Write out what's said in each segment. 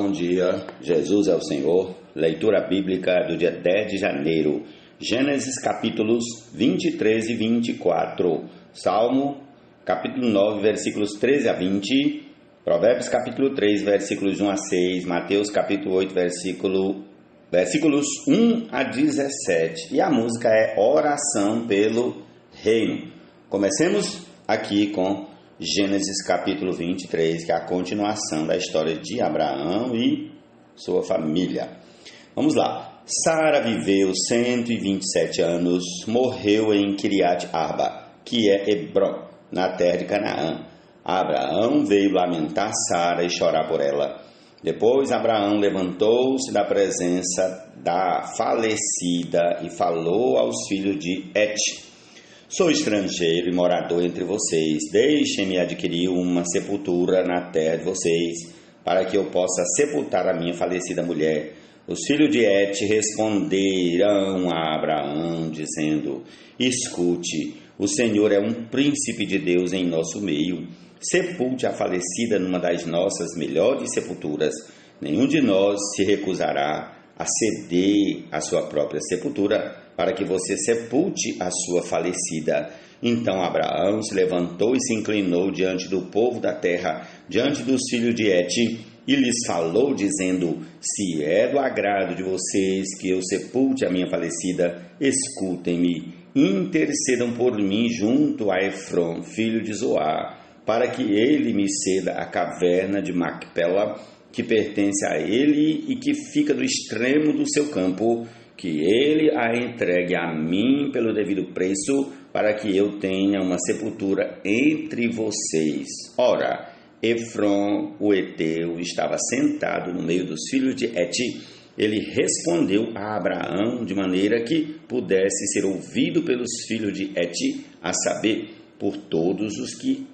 bom dia, Jesus é o Senhor. Leitura bíblica do dia 10 de janeiro, Gênesis capítulos 23 e 24, Salmo capítulo 9, versículos 13 a 20, Provérbios capítulo 3, versículos 1 a 6, Mateus capítulo 8, versículos 1 a 17, e a música é Oração pelo Reino. Comecemos aqui com Gênesis capítulo 23, que é a continuação da história de Abraão e sua família. Vamos lá. Sara viveu 127 anos, morreu em Kiriat Arba, que é Hebrom, na terra de Canaã. Abraão veio lamentar Sara e chorar por ela. Depois Abraão levantou-se da presença da falecida e falou aos filhos de Et: Sou estrangeiro e morador entre vocês. Deixem-me adquirir uma sepultura na terra de vocês, para que eu possa sepultar a minha falecida mulher. Os filhos de Et responderam a Abraão, dizendo: Escute, o Senhor é um príncipe de Deus em nosso meio. Sepulte a falecida numa das nossas melhores sepulturas. Nenhum de nós se recusará a ceder a sua própria sepultura, para que você sepulte a sua falecida. Então Abraão se levantou e se inclinou diante do povo da terra, diante dos filhos de Et, e lhes falou, dizendo: Se é do agrado de vocês que eu sepulte a minha falecida, escutem-me, intercedam por mim junto a Efrom, filho de Zoar, para que ele me ceda a caverna de Macpela, que pertence a ele e que fica no extremo do seu campo, que ele a entregue a mim pelo devido preço, para que eu tenha uma sepultura entre vocês. Ora, Efrom, o heteu, estava sentado no meio dos filhos de Et. Ele respondeu a Abraão de maneira que pudesse ser ouvido pelos filhos de Et, a saber, por todos os que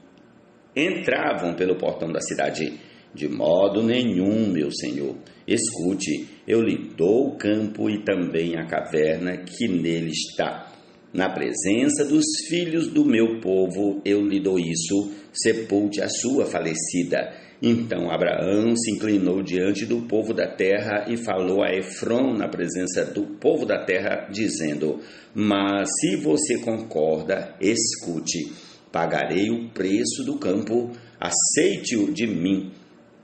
entravam pelo portão da cidade: De modo nenhum, meu senhor. Escute, eu lhe dou o campo e também a caverna que nele está. Na presença dos filhos do meu povo eu lhe dou isso, sepulte a sua falecida. Então Abraão se inclinou diante do povo da terra e falou a Efrom na presença do povo da terra, dizendo: Mas se você concorda, escute, pagarei o preço do campo, aceite-o de mim,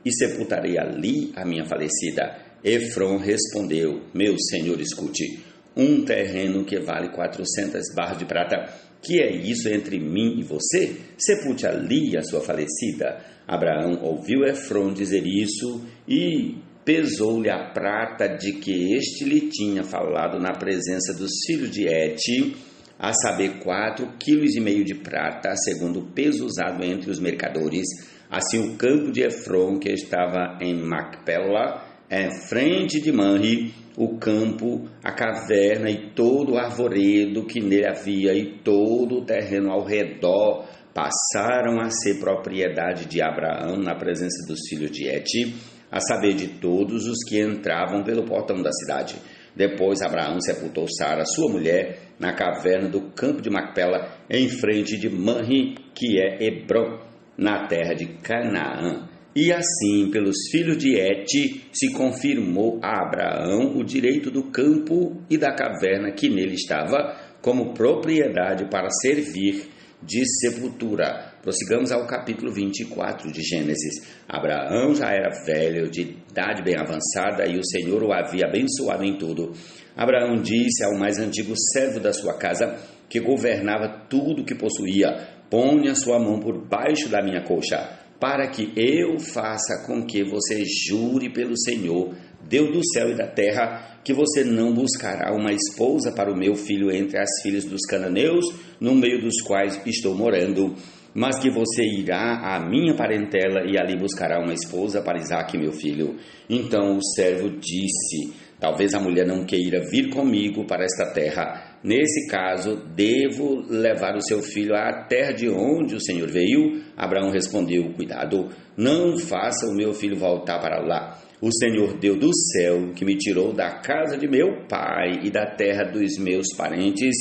e sepultarei ali a minha falecida. Efrom respondeu: Meu senhor, escute, um terreno que vale 400 barras de prata, que é isso entre mim e você? Sepulte ali a sua falecida. Abraão ouviu Efrom dizer isso e pesou-lhe a prata de que este lhe tinha falado na presença dos filhos de Et, a saber 4,5 kg de prata, segundo o peso usado entre os mercadores. Assim o campo de Efrom, que estava em Macpela, em frente de Manre, o campo, a caverna e todo o arvoredo que nele havia e todo o terreno ao redor passaram a ser propriedade de Abraão na presença dos filhos de Et, a saber, de todos os que entravam pelo portão da cidade. Depois Abraão sepultou Sara, sua mulher, na caverna do campo de Macpela, em frente de Manre, que é Hebrom, na terra de Canaã. E assim, pelos filhos de Et, se confirmou a Abraão o direito do campo e da caverna que nele estava, como propriedade para servir de sepultura. Prossigamos ao capítulo 24 de Gênesis. Abraão já era velho, de idade bem avançada, e o Senhor o havia abençoado em tudo. Abraão disse ao mais antigo servo da sua casa, que governava tudo o que possuía: Ponha sua mão por baixo da minha coxa, para que eu faça com que você jure pelo Senhor, Deus do céu e da terra, que você não buscará uma esposa para o meu filho entre as filhas dos cananeus, no meio dos quais estou morando, mas que você irá à minha parentela e ali buscará uma esposa para Isaque, meu filho. Então o servo disse: Talvez a mulher não queira vir comigo para esta terra. Nesse caso, devo levar o seu filho à terra de onde o Senhor veio? Abraão respondeu: Cuidado, não faça o meu filho voltar para lá. O Senhor Deus do céu, que me tirou da casa de meu pai e da terra dos meus parentes,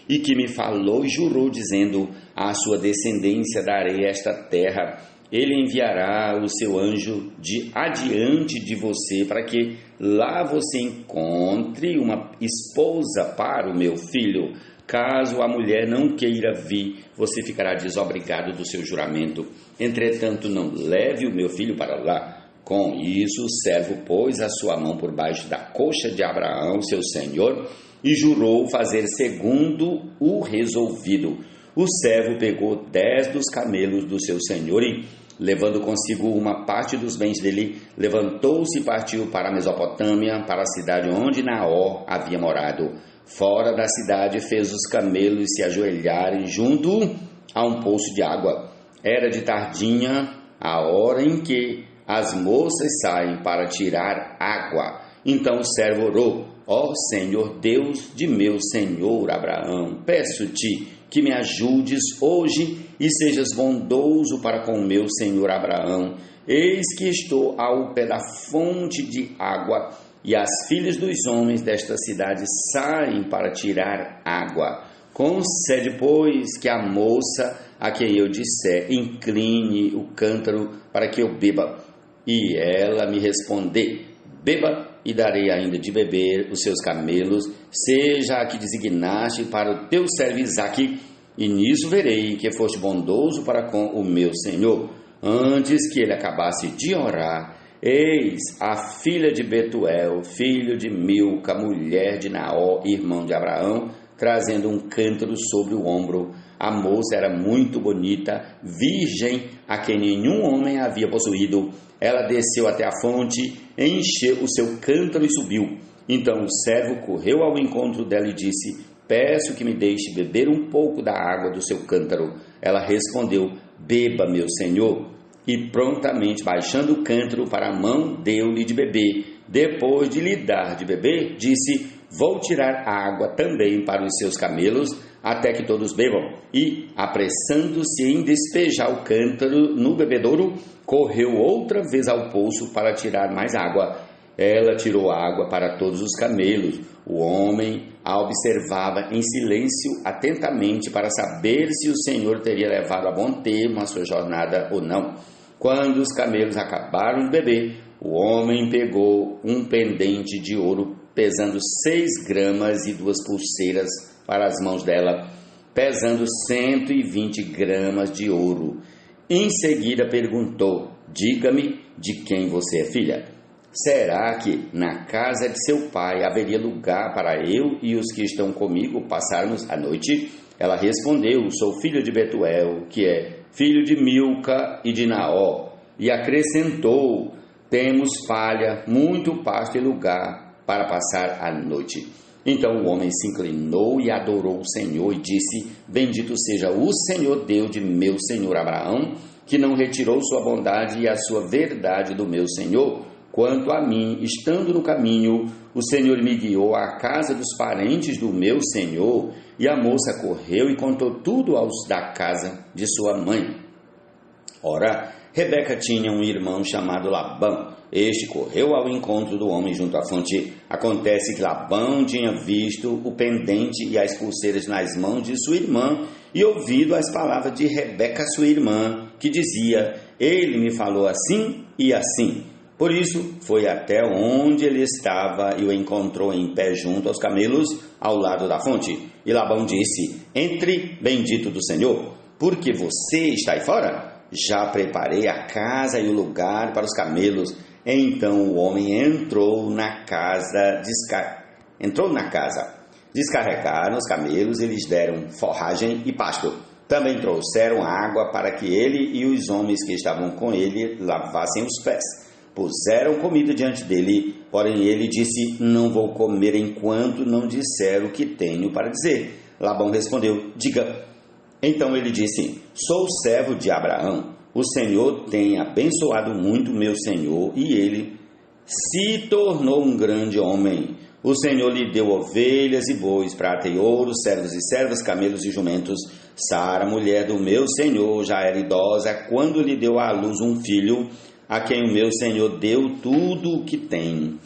e que me falou e jurou, dizendo: à sua descendência darei esta terra, ele enviará o seu anjo adiante de você, para que lá você encontre uma esposa para o meu filho. Caso a mulher não queira vir, você ficará desobrigado do seu juramento. Entretanto, não leve o meu filho para lá. Com isso, o servo pôs a sua mão por baixo da coxa de Abraão, seu senhor, e jurou fazer segundo o resolvido. O servo pegou 10 dos camelos do seu senhor e, levando consigo uma parte dos bens dele, levantou-se e partiu para a Mesopotâmia, para a cidade onde Naor havia morado. Fora da cidade, fez os camelos se ajoelharem junto a um poço de água. Era de tardinha, a hora em que as moças saem para tirar água. Então o servo orou: ó Senhor Deus de meu senhor Abraão, peço-te que me ajudes hoje e sejas bondoso para com meu senhor Abraão. Eis que estou ao pé da fonte de água, e as filhas dos homens desta cidade saem para tirar água. Concede, pois, que a moça a quem eu disser incline o cântaro para que eu beba. E ela me responder: beba, e darei ainda de beber os seus camelos, seja a que designaste para o teu servo Isaque, e nisso verei que foste bondoso para com o meu senhor. Antes que ele acabasse de orar, eis a filha de Betuel, filho de Milca, mulher de Naor, irmão de Abraão, trazendo um cântaro sobre o ombro. A moça era muito bonita, virgem, a quem nenhum homem havia possuído. Ela desceu até a fonte, encheu o seu cântaro e subiu. Então o servo correu ao encontro dela e disse: peço que me deixe beber um pouco da água do seu cântaro. Ela respondeu: beba, meu senhor. E prontamente, baixando o cântaro para a mão, deu-lhe de beber. Depois de lhe dar de beber, disse: vou tirar água também para os seus camelos, até que todos bebam. E, apressando-se em despejar o cântaro no bebedouro, correu outra vez ao poço para tirar mais água. Ela tirou água para todos os camelos. O homem a observava em silêncio atentamente para saber se o Senhor teria levado a bom termo a sua jornada ou não. Quando os camelos acabaram de beber, o homem pegou um pendente de ouro pesando 6 gramas e 2 pulseiras para as mãos dela, pesando 120 gramas de ouro. Em seguida perguntou: diga-me, de quem você é filha? Será que na casa de seu pai haveria lugar para eu e os que estão comigo passarmos a noite? Ela respondeu: sou filha de Betuel, que é filho de Milca e de Naor. E acrescentou: temos palha, muito pasto e lugar para passar a noite. Então o homem se inclinou e adorou o Senhor e disse: bendito seja o Senhor Deus de meu senhor Abraão, que não retirou sua bondade e a sua verdade do meu senhor. Quanto a mim, estando no caminho, o Senhor me guiou à casa dos parentes do meu senhor, e a moça correu e contou tudo aos da casa de sua mãe. Ora, Rebeca tinha um irmão chamado Labão. Este correu ao encontro do homem junto à fonte. Acontece que Labão tinha visto o pendente e as pulseiras nas mãos de sua irmã e ouvido as palavras de Rebeca, sua irmã, que dizia: ele me falou assim e assim. Por isso, foi até onde ele estava e o encontrou em pé junto aos camelos, ao lado da fonte. E Labão disse: entre, bendito do Senhor, porque você está aí fora? Já preparei a casa e o lugar para os camelos. Então o homem entrou na casa, descarregaram os camelos e lhes deram forragem e pasto. Também trouxeram água para que ele e os homens que estavam com ele lavassem os pés. Puseram comida diante dele, porém ele disse: não vou comer enquanto não disser o que tenho para dizer. Labão respondeu: diga. Então ele disse: sou servo de Abraão. O Senhor tem abençoado muito meu senhor, e ele se tornou um grande homem. O Senhor lhe deu ovelhas e bois, prata e ouro, servos e servas, camelos e jumentos. Sara, mulher do meu senhor, já era idosa quando lhe deu à luz um filho, a quem o meu senhor deu tudo o que tem.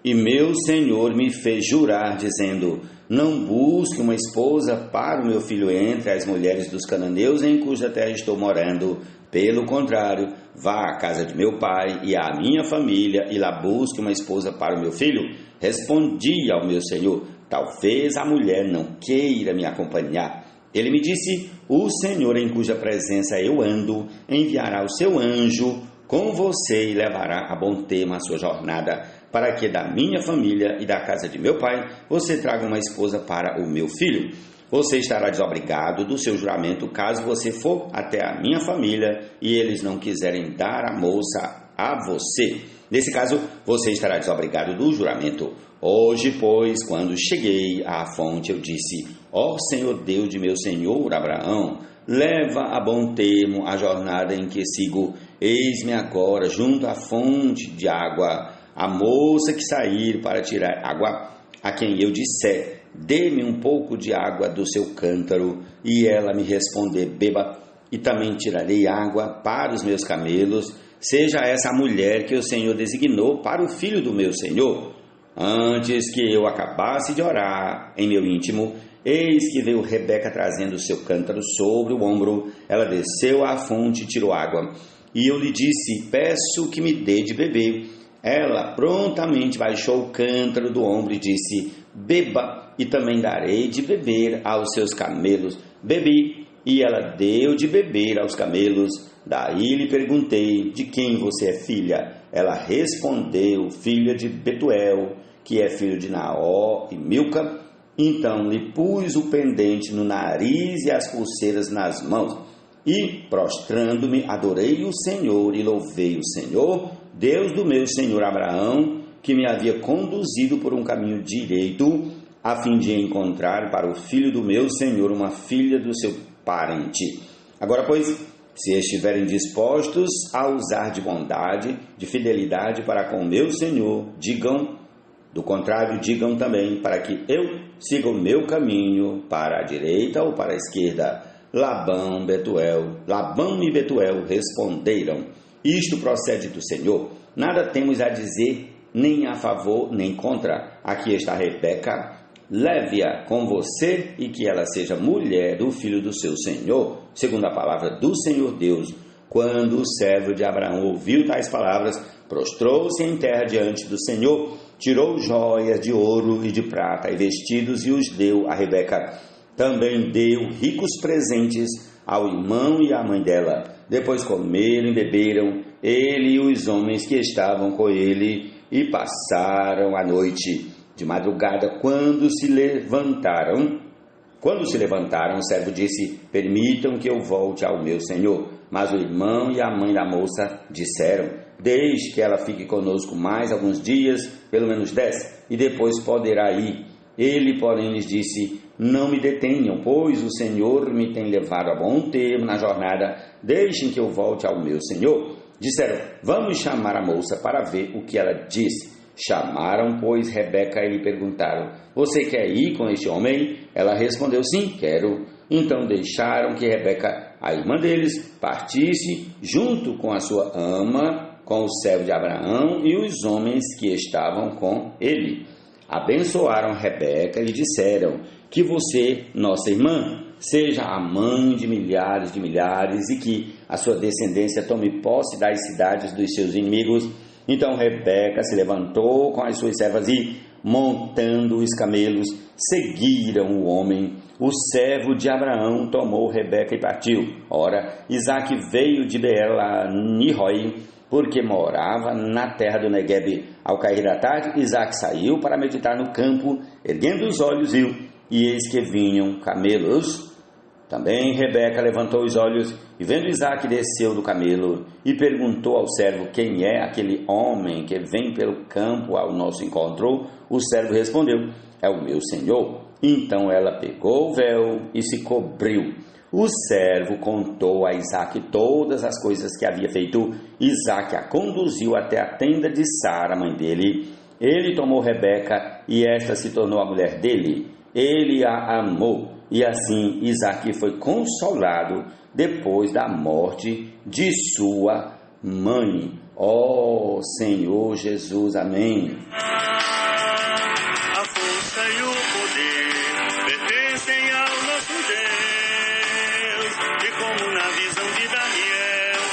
E meu senhor me fez jurar, dizendo: não busque uma esposa para o meu filho entre as mulheres dos cananeus em cuja terra estou morando, Pelo contrário, vá à casa de meu pai e à minha família e lá busque uma esposa para o meu filho. Respondi ao meu senhor: talvez a mulher não queira me acompanhar. Ele me disse: o Senhor em cuja presença eu ando enviará o seu anjo com você e levará a bom termo a sua jornada, para que da minha família e da casa de meu pai você traga uma esposa para o meu filho. Você estará desobrigado do seu juramento caso você for até a minha família e eles não quiserem dar a moça a você. Nesse caso, você estará desobrigado do juramento. Hoje, pois, quando cheguei à fonte, eu disse: ó Senhor Deus de meu senhor Abraão, leva a bom termo a jornada em que sigo. Eis-me agora junto à fonte de água. A moça que sair para tirar água, a quem eu disser: dê-me um pouco de água do seu cântaro, e ela me responder: beba, e também tirarei água para os meus camelos. Seja essa a mulher que o Senhor designou para o filho do meu senhor. Antes que eu acabasse de orar em meu íntimo, eis que veio Rebeca trazendo o seu cântaro sobre o ombro. Ela desceu à fonte e tirou água. E eu lhe disse: peço que me dê de beber. Ela prontamente baixou o cântaro do ombro e disse: beba, e também darei de beber aos seus camelos. Bebi, e ela deu de beber aos camelos. Daí lhe perguntei: de quem você é filha? Ela respondeu: filha de Betuel, que é filho de Naó e Milca. Então lhe pus o pendente no nariz e as pulseiras nas mãos. E, prostrando-me, adorei o Senhor e louvei o Senhor, Deus do meu senhor Abraão, que me havia conduzido por um caminho direito, a fim de encontrar para o filho do meu senhor uma filha do seu parente. Agora, pois, se estiverem dispostos a usar de bondade, de fidelidade para com o meu senhor, digam. Do contrário, digam também, para que eu siga o meu caminho para a direita ou para a esquerda. Labão e Betuel responderam: isto procede do Senhor. Nada temos a dizer, nem a favor, nem contra. Aqui está Rebeca. Leve-a com você e que ela seja mulher do filho do seu senhor, segundo a palavra do Senhor Deus. Quando o servo de Abraão ouviu tais palavras, prostrou-se em terra diante do Senhor, tirou joias de ouro e de prata e vestidos e os deu a Rebeca. Também deu ricos presentes ao irmão e à mãe dela. Depois comeram e beberam, ele e os homens que estavam com ele, e passaram a noite. De madrugada, quando se levantaram, o servo disse: permitam que eu volte ao meu senhor. Mas o irmão e a mãe da moça disseram: deixe que ela fique conosco mais alguns dias, pelo menos 10, e depois poderá ir. Ele, porém, lhes disse: não me detenham, pois o Senhor me tem levado a bom termo na jornada. Deixem que eu volte ao meu senhor. Disseram: vamos chamar a moça para ver o que ela diz. Chamaram, pois, Rebeca e lhe perguntaram: você quer ir com este homem? Ela respondeu: sim, quero. Então deixaram que Rebeca, a irmã deles, partisse junto com a sua ama, com o servo de Abraão e os homens que estavam com ele. Abençoaram Rebeca e lhe disseram: que você, nossa irmã, seja a mãe de milhares e que a sua descendência tome posse das cidades dos seus inimigos. Então Rebeca se levantou com as suas servas e, montando os camelos, seguiram o homem. O servo de Abraão tomou Rebeca e partiu. Ora, Isaque veio de Beer-la-Niroi, porque morava na terra do Neguebe. Ao cair da tarde, Isaque saiu para meditar no campo, erguendo os olhos, viu, e eis que vinham camelos. Também Rebeca levantou os olhos e, vendo Isaque, desceu do camelo e perguntou ao servo: quem é aquele homem que vem pelo campo ao nosso encontro? O servo respondeu: é o meu senhor. Então ela pegou o véu e se cobriu. O servo contou a Isaque todas as coisas que havia feito. Isaque a conduziu até a tenda de Sara, mãe dele. Ele tomou Rebeca e esta se tornou a mulher dele. Ele a amou. E assim Isaque foi consolado depois da morte de sua mãe. Ó Senhor Jesus, amém. A força e o poder pertencem ao nosso Deus. E como na visão de Daniel,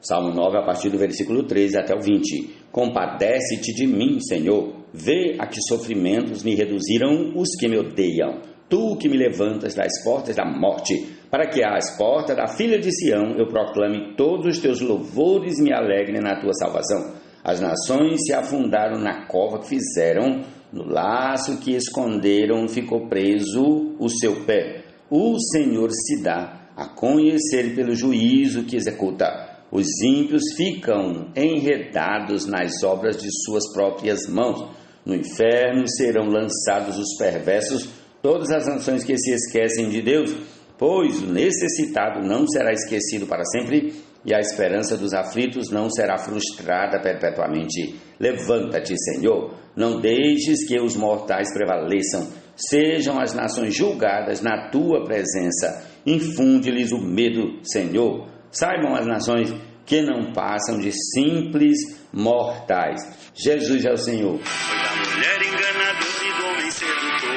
Salmo 9, a partir do versículo 13 até o 20. Compadece-te de mim, Senhor. Vê a que sofrimentos me reduziram os que me odeiam. Tu que me levantas das portas da morte, para que às portas da filha de Sião eu proclame todos os teus louvores e me alegre na tua salvação. As nações se afundaram na cova que fizeram, no laço que esconderam ficou preso o seu pé. O Senhor se dá a conhecer pelo juízo que executa. Os ímpios ficam enredados nas obras de suas próprias mãos. No inferno serão lançados os perversos, todas as nações que se esquecem de Deus, pois o necessitado não será esquecido para sempre, e a esperança dos aflitos não será frustrada perpetuamente. Levanta-te, Senhor, não deixes que os mortais prevaleçam. Sejam as nações julgadas na tua presença. Infunde-lhes o medo, Senhor. Saibam as nações que não passam de simples mortais. Jesus é o Senhor. Foi da mulher enganadora e do homem sedutor,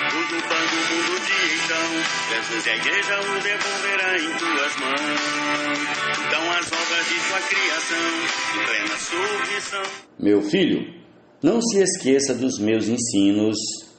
usurpando o mundo de então. Jesus e a igreja o devolverá em tuas mãos. Então as obras de tua criação, em plena submissão. Meu filho, não se esqueça dos meus ensinos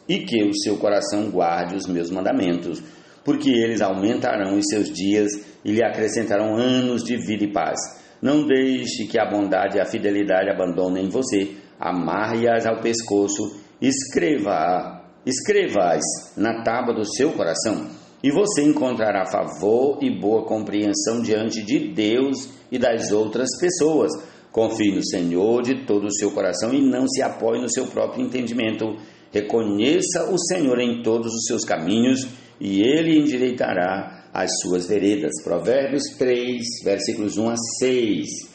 e que o seu coração guarde os meus mandamentos, porque eles aumentarão os seus dias e lhe acrescentarão anos de vida e paz. Não deixe que a bondade e a fidelidade abandonem você. Amarre-as ao pescoço, escreva-as na tábua do seu coração, e você encontrará favor e boa compreensão diante de Deus e das outras pessoas. Confie no Senhor de todo o seu coração e não se apoie no seu próprio entendimento. Reconheça o Senhor em todos os seus caminhos e Ele endireitará as suas veredas. Provérbios 3, versículos 1 a 6.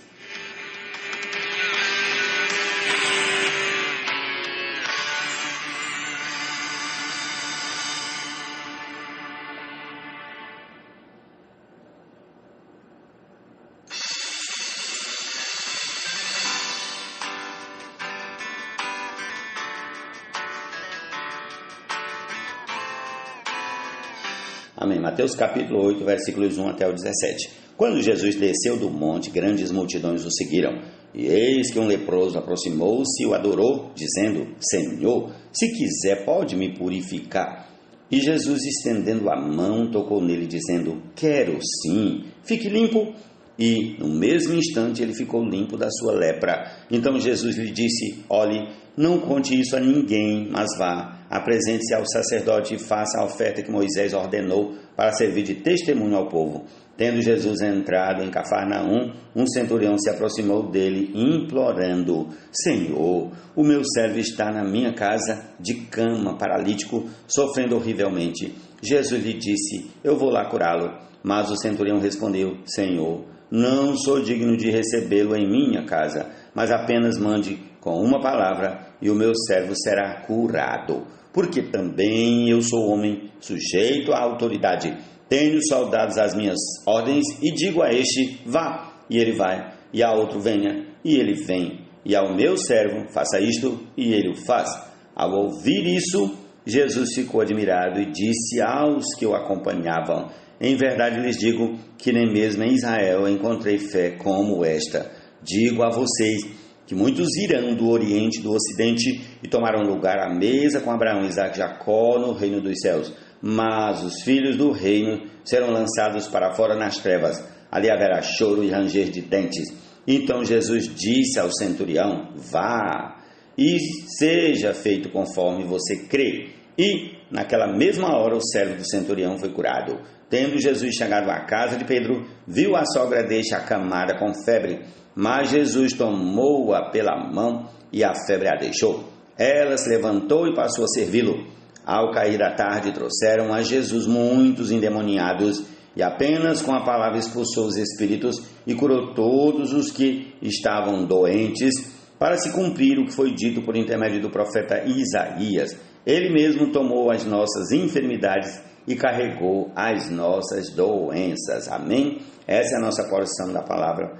Amém. Mateus capítulo 8, versículos 1 até o 17. Quando Jesus desceu do monte, grandes multidões o seguiram. E eis que um leproso aproximou-se e o adorou, dizendo: Senhor, se quiser, pode me purificar. E Jesus, estendendo a mão, tocou nele, dizendo: Quero sim, fique limpo. E, no mesmo instante, ele ficou limpo da sua lepra. Então Jesus lhe disse: Olhe, não conte isso a ninguém, mas vá, apresente-se ao sacerdote e faça a oferta que Moisés ordenou para servir de testemunho ao povo. Tendo Jesus entrado em Cafarnaum, um centurião se aproximou dele, implorando: Senhor, o meu servo está na minha casa, de cama, paralítico, sofrendo horrivelmente. Jesus lhe disse: Eu vou lá curá-lo. Mas o centurião respondeu: Senhor, não sou digno de recebê-lo em minha casa, mas apenas mande com uma palavra e o meu servo será curado. Porque também eu sou homem, sujeito à autoridade. Tenho soldados às minhas ordens e digo a este: vá, e ele vai, e a outro: venha, e ele vem, e ao meu servo: faça isto, e ele o faz. Ao ouvir isso, Jesus ficou admirado e disse aos que o acompanhavam: em verdade lhes digo que nem mesmo em Israel encontrei fé como esta. Digo a vocês que muitos irão do Oriente e do Ocidente e tomarão lugar à mesa com Abraão, Isaque e Jacó no reino dos céus. Mas os filhos do reino serão lançados para fora nas trevas. Ali haverá choro e ranger de dentes. Então Jesus disse ao centurião: vá, e seja feito conforme você crê. E, naquela mesma hora, o servo do centurião foi curado. Tendo Jesus chegado à casa de Pedro, viu a sogra deste acamada com febre, mas Jesus tomou-a pela mão e a febre a deixou. Ela se levantou e passou a servi-lo. Ao cair da tarde, trouxeram a Jesus muitos endemoniados, e apenas com a palavra expulsou os espíritos e curou todos os que estavam doentes, para se cumprir o que foi dito por intermédio do profeta Isaías. Ele mesmo tomou as nossas enfermidades e carregou as nossas doenças. Amém? Essa é a nossa porção da palavra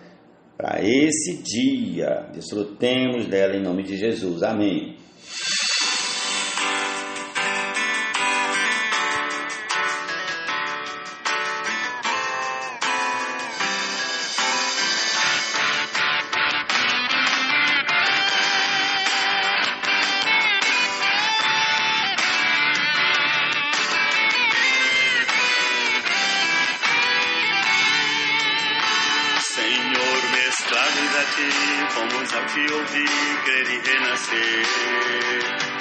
para esse dia. Desfrutemos dela em nome de Jesus. Amém. lábios ao te ouvir, crer e renascer.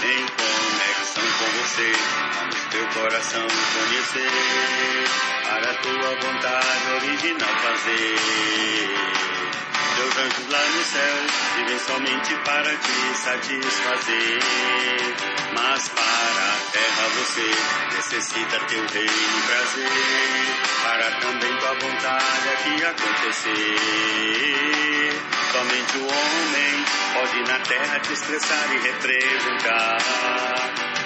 Em conexão com você, vamos teu coração conhecer, para tua vontade original fazer. Teus anjos lá no céu vivem somente para te satisfazer, mas para a terra você necessita teu reino e prazer, para também tua vontade aqui acontecer. Somente o homem pode na terra te expressar e representar,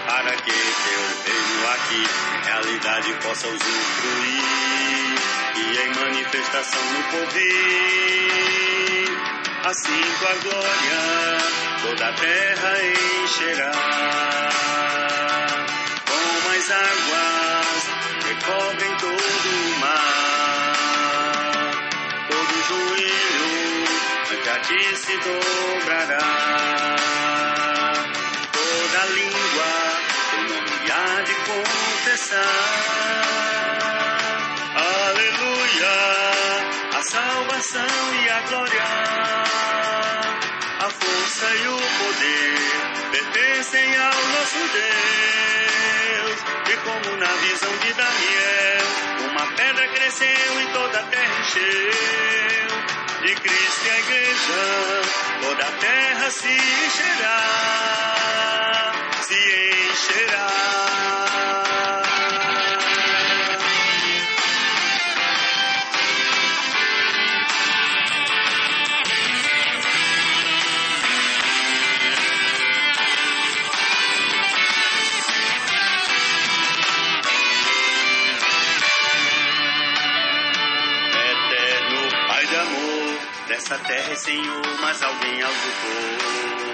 para que teu reino aqui realidade possa usufruir, e em manifestação no porvir, assim tua glória toda a terra encherá, como as águas recobrem todo o mar, todo joelho ante a ti se dobrará, toda língua teu nome há de confessar. Aleluia, a salvação e a glória, a força e o poder pertencem ao nosso Deus. E como na visão de Daniel, uma pedra cresceu e toda a terra encheu, de Cristo e a igreja, toda a terra se encherá, se encherá. Essa terra é Senhor, mas alguém a ocupou.